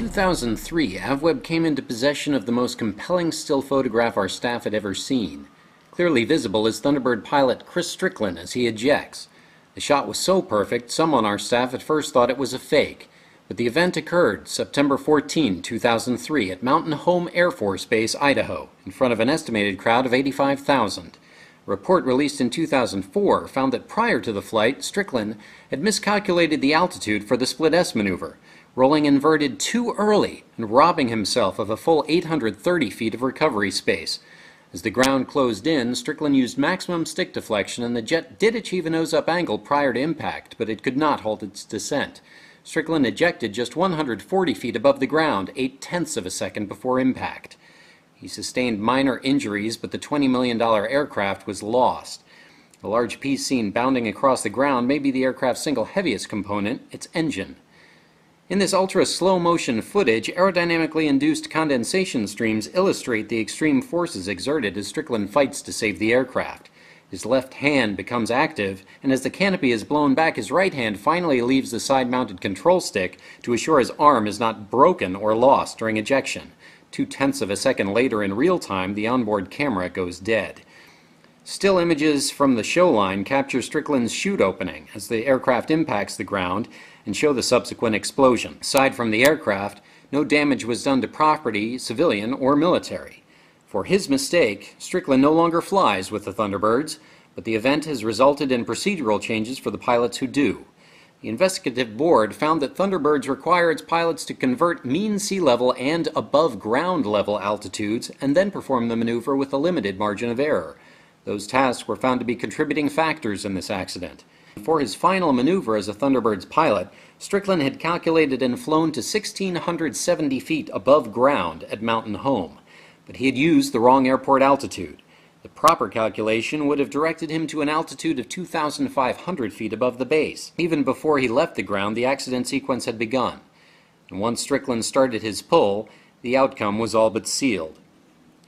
2003, AvWeb came into possession of the most compelling still photograph our staff had ever seen. Clearly visible is Thunderbird pilot Chris Strickland as he ejects. The shot was so perfect, some on our staff at first thought it was a fake. But the event occurred September 14, 2003 at Mountain Home Air Force Base, Idaho, in front of an estimated crowd of 85,000. A report released in 2004 found that prior to the flight, Strickland had miscalculated the altitude for the split S maneuver, rolling inverted too early and robbing himself of a full 830 feet of recovery space. As the ground closed in, Strickland used maximum stick deflection and the jet did achieve a nose-up angle prior to impact, but it could not halt its descent. Strickland ejected just 140 feet above the ground, 0.8 of a second before impact. He sustained minor injuries, but the $20 million aircraft was lost. The large piece seen bounding across the ground may be the aircraft's single heaviest component, its engine. In this ultra-slow motion footage, aerodynamically induced condensation streams illustrate the extreme forces exerted as Strickland fights to save the aircraft. His left hand becomes active, and as the canopy is blown back, his right hand finally leaves the side-mounted control stick to assure his arm is not broken or lost during ejection. 0.2 of a second later in real time, the onboard camera goes dead. Still images from the show line capture Strickland's chute opening as the aircraft impacts the ground and show the subsequent explosion. Aside from the aircraft, no damage was done to property, civilian or military. For his mistake, Strickland no longer flies with the Thunderbirds, but the event has resulted in procedural changes for the pilots who do. The investigative board found that Thunderbirds require its pilots to convert mean sea level and above ground level altitudes and then perform the maneuver with a limited margin of error. Those tasks were found to be contributing factors in this accident. For his final maneuver as a Thunderbird's pilot, Strickland had calculated and flown to 1,670 feet above ground at Mountain Home, but he had used the wrong airport altitude. The proper calculation would have directed him to an altitude of 2,500 feet above the base. Even before he left the ground, the accident sequence had begun, and once Strickland started his pull, the outcome was all but sealed.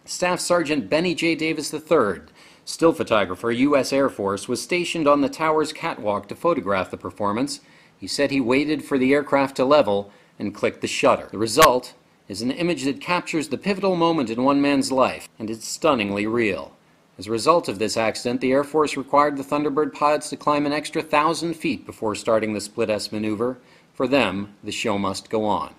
Staff Sergeant Benny J. Davis III, still photographer, U.S. Air Force, was stationed on the tower's catwalk to photograph the performance. He said he waited for the aircraft to level and clicked the shutter. The result is an image that captures the pivotal moment in one man's life, and it's stunningly real. As a result of this accident, the Air Force required the Thunderbird pilots to climb an extra 1,000 feet before starting the split S maneuver. For them, the show must go on.